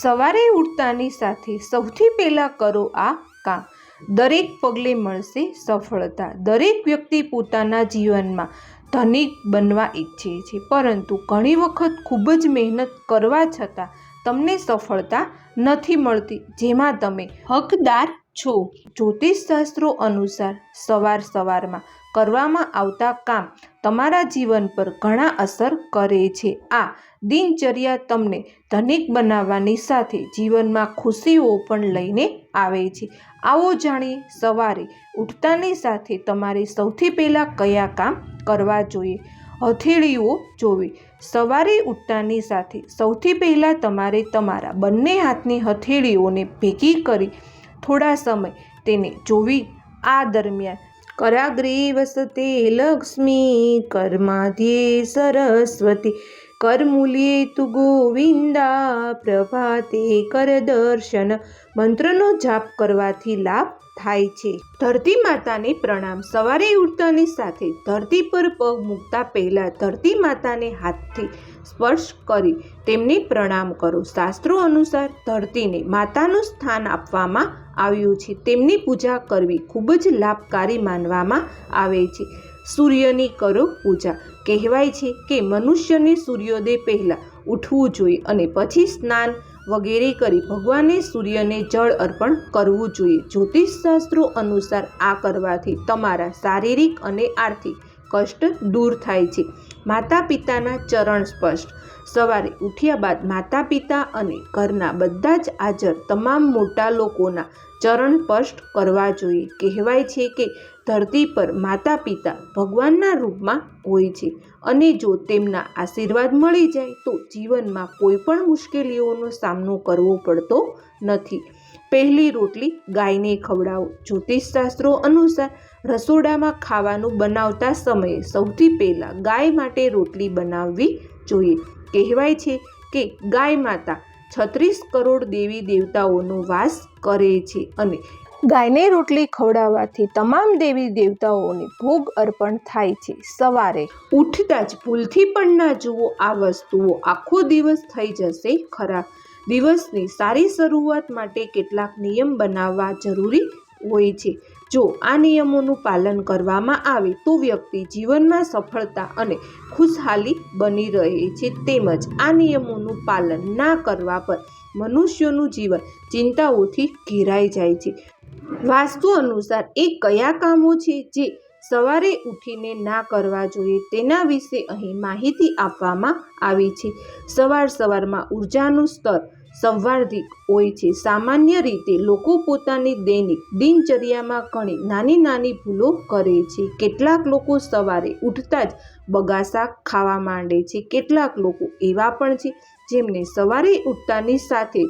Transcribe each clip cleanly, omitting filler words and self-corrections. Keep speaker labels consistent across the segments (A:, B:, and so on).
A: સવારે ઉઠતાની સાથે સૌથી પહેલાં કરો આ કામ. દરેક પગલે મળશે સફળતા. દરેક વ્યક્તિ પોતાના જીવનમાં ધનિક બનવા ઈચ્છે છે, પરંતુ ઘણી વખત ખૂબ જ મહેનત કરવા છતાં તમને સફળતા નથી મળતી જેમાં તમે હકદાર છો. જ્યોતિષશાસ્ત્રો અનુસાર સવારમાં કરવામાં આવતા કામ તમારા જીવન પર ઘણા અસર કરે છે. આ દિનચર્યા તમને ધનિક બનાવવાની સાથે જીવનમાં ખુશીઓ પણ લઈને આવે છે. આવો જાણીએ સવારે ઉઠતાની સાથે તમારે સૌથી પહેલાં કયા કામ કરવા જોઈએ. હથેળીઓ જોવી. સવારે ઉઠતાની સાથે સૌથી પહેલાં તમારે તમારા બંને હાથની હથેળીઓને ભેગી કરી થોડા સમય તેને જોવી. આ દરમિયાન કરાગ્રે વસતે લક્ષ્મી, કર્માધ્યે સરસ્વતી, કરમૂલ્યે તુ ગોવિંદા, પ્રભાતે કર દર્શન મંત્રનો જાપ કરવાથી લાભ થાય છે. ધરતી માતાને પ્રણામ. સવારે ઉઠતાની સાથે ધરતી પર પગ મૂકતા પહેલા ધરતી માતાને હાથથી સ્પર્શ કરી તેમને પ્રણામ કરો. શાસ્ત્રો અનુસાર ધરતીને માતાનું સ્થાન આપવામાં આવ્યું છે. તેમની પૂજા કરવી ખૂબ જ લાભકારી માનવામાં આવે છે. સૂર્યની કરો પૂજા. કહેવાય છે કે મનુષ્યને સૂર્યોદય પહેલાં ઉઠવું જોઈએ અને પછી સ્નાન વગેરે કરી ભગવાને સૂર્યને જળ અર્પણ કરવું જોઈએ. જ્યોતિષશાસ્ત્રો અનુસાર આ કરવાથી તમારા શારીરિક અને આર્થિક કષ્ટ દૂર થાય છે. માતા પિતાના ચરણ સ્પર્શ. સવારે ઉઠ્યા બાદ માતા પિતા અને ઘરના બધા જ હાજર તમામ મોટા લોકોના ચરણ સ્પર્શ કરવા જોઈએ. કહેવાય છે કે ધરતી પર માતા પિતા ભગવાનના રૂપમાં હોય છે અને જો તેમના આશીર્વાદ મળી જાય તો જીવનમાં કોઈ પણ મુશ્કેલીઓનો સામનો કરવો પડતો નથી. પહેલી રોટલી ગાયને ખવડાવો. જ્યોતિષશાસ્ત્રો અનુસાર રસોડામાં ખાવાનું બનાવતા સમયે સૌથી પહેલાં ગાય માટે રોટલી બનાવવી જોઈએ. કહેવાય છે કે ગાય માતા 36 કરોડ દેવી દેવતાઓનો વાસ કરે છે અને ગાયને રોટલી ખવડાવવાથી તમામ દેવી દેવતાઓને ભોગ અર્પણ થાય છે. સવારે ઉઠતા જ ભૂલથી પણ ના જુઓ આ વસ્તુઓ, આખો દિવસ થઈ જશે ખરાબ. દિવસની સારી શરૂઆત માટે કેટલાક નિયમ બનાવવા જરૂરી હોય છે. જો આ નિયમોનું પાલન કરવામાં આવે તો વ્યક્તિ જીવનમાં સફળતા અને ખુશહાલી બની રહે છે. તેમજ આ નિયમોનું પાલન ના કરવા પર મનુષ્યનું જીવન ચિંતાઓથી ઘેરાઈ જાય છે. વાસ્તુ અનુસાર એ કયા કામો છે જે સવારે ઉઠીને ના કરવા જોઈએ તેના વિશે અહીં માહિતી આપવામાં આવી છે. સવારમાં ઉર્જાનું સ્તર સર્વાધિક હોય છે. સામાન્ય રીતે લોકો પોતાની દૈનિક દિનચર્યામાં ઘણી નાની ભૂલો કરે છે. કેટલાક લોકો સવારે ઉઠતા જ બગાસા ખાવા માંડે છે. કેટલાક લોકો એવા પણ છે જેમને સવારે ઉઠતાની સાથે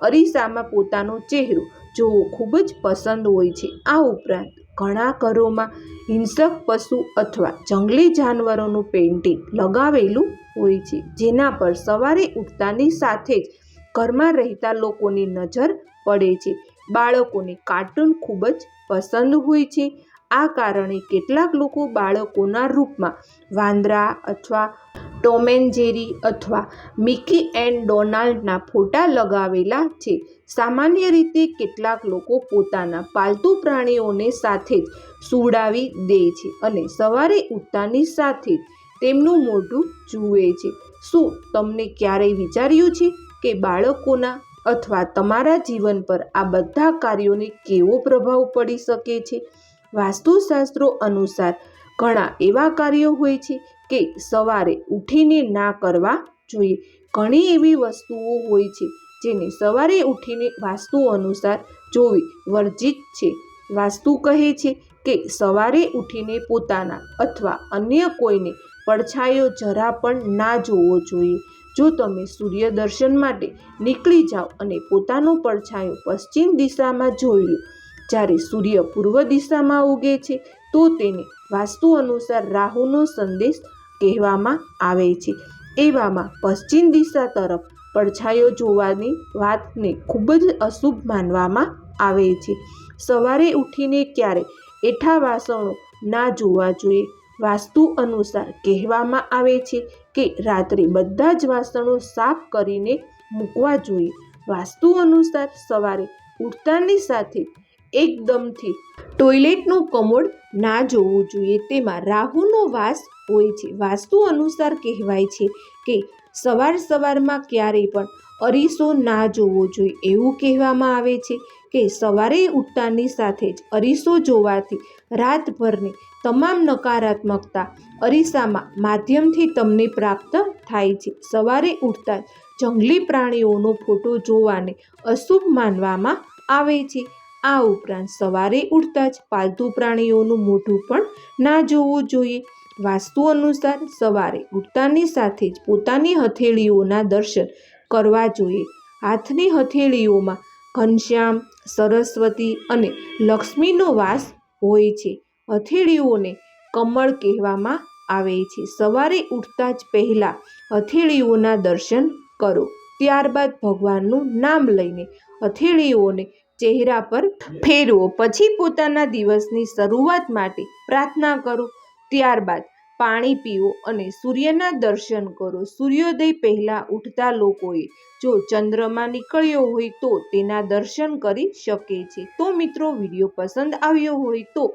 A: અરીસામાં પોતાનો ચહેરો જોવો ખૂબ જ પસંદ હોય છે. આ ઉપરાંત ઘણા ઘરોમાં હિંસક પશુ અથવા જંગલી જાનવરોનું પેઇન્ટિંગ લગાવેલું હોય છે, જેના પર સવારે ઉઠતાની સાથે જ ઘરમાં રહેતા લોકોની નજર પડે છે. બાળકોને કાર્ટૂન ખૂબ જ પસંદ હોય છે. આ કારણે કેટલાક લોકો બાળકોના રૂપમાં વાંદરા અથવા ટોમ એન્ડ જેરી અથવા મિકી એન્ડ ડોનાલ્ડના ફોટા લગાવેલા છે. સામાન્ય રીતે કેટલાક લોકો પોતાના પાલતુ પ્રાણીઓને સાથે જ સુવડાવી દે છે અને સવારે ઉઠતાની સાથે જ તેમનું મોઢું જુએ છે. શું તમને ક્યારેય વિચાર્યું છે કે બાળકોના અથવા તમારા જીવન પર આ બધા કાર્યોને કેવો પ્રભાવ પડી શકે છે? વાસ્તુશાસ્ત્રો અનુસાર ઘણા એવા કાર્યો હોય છે કે સવારે ઉઠીને ના કરવા જોઈએ. ઘણી એવી વસ્તુઓ હોય છે જેને સવારે ઉઠીને વાસ્તુ અનુસાર જોવી વર્જિત છે. વાસ્તુ કહે છે કે સવારે ઉઠીને પોતાના અથવા અન્ય કોઈને પડછાયો જરા પણ ના જોવો જોઈએ. જો તમે સૂર્ય દર્શન માટે નીકળી જાઓ અને પોતાનો પડછાયો પશ્ચિમ દિશામાં જોઈ લો જ્યારે સૂર્ય પૂર્વ દિશામાં ઉગે છે તો તેને વાસ્તુ અનુસાર રાહુનો સંદેશ કહેવામાં આવે છે. એવામાં પશ્ચિમ દિશા તરફ પડછાયો જોવાની વાતને ખૂબ જ અશુભ માનવામાં આવે છે. સવારે ઉઠીને ક્યારે એઠા વાસણો ના જોવા જોઈએ. વાસ્તુ અનુસાર કહેવામાં આવે છે કે રાત્રે બધા જ વાસણો સાફ કરીને મૂકવા જોઈએ. વાસ્તુ અનુસાર સવારે ઉઠતાની સાથે એકદમથી ટોયલેટનું કમોડ ના જોવું જોઈએ, તેમાં રાહુનો વાસ હોય છે. વાસ્તુ અનુસાર કહેવાય છે કે સવારમાં ક્યારેય પણ અરીસો ના જોવો જોઈએ. એવું કહેવામાં આવે છે કે સવારે ઉઠતાની સાથે જ અરીસો જોવાથી રાતભરની તમામ નકારાત્મકતા અરીસામાં માધ્યમથી તમને પ્રાપ્ત થાય છે. સવારે ઉઠતા જંગલી પ્રાણીઓનો ફોટો જોવાને અશુભ માનવામાં આવે છે. આ ઉપરાંત સવારે ઉઠતા જ પાલતુ પ્રાણીઓનું મોઢું પણ ના જોવું જોઈએ. વાસ્તુ અનુસાર સવારે ઉઠતાની સાથે જ પોતાની હથેળીઓના દર્શન કરવા જોઈએ. હાથની હથેળીઓમાં ઘનશ્યામ, સરસ્વતી અને લક્ષ્મીનો વાસ હોય છે. હથેળીઓને કમળ કહેવામાં આવે છે. સવારે ઉઠતા જ પહેલા હથેળીઓના દર્શન કરો, ત્યારબાદ ભગવાનનું નામ લઈને હથેળીઓને ચહેરા પર ફેરવો. પછી પોતાના દિવસની શરૂઆત માટે પ્રાર્થના કરો. ત્યારબાદ પાણી પીવો અને સૂર્યના દર્શન કરો. સૂર્યોદય પહેલા ઉઠતા લોકોએ જો ચંદ્રમાં નીકળ્યો હોય તો તેના દર્શન કરી શકે છે. તો મિત્રો, વિડીયો પસંદ આવ્યો હોય તો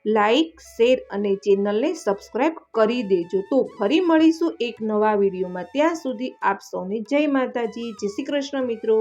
A: લાઈક, શેર અને ચેનલને સબસ્ક્રાઈબ કરી દેજો. તો ફરી મળીશું એક નવા વિડીયોમાં. ત્યાં સુધી આપ સૌને જય માતાજી, જય શ્રી કૃષ્ણ મિત્રો.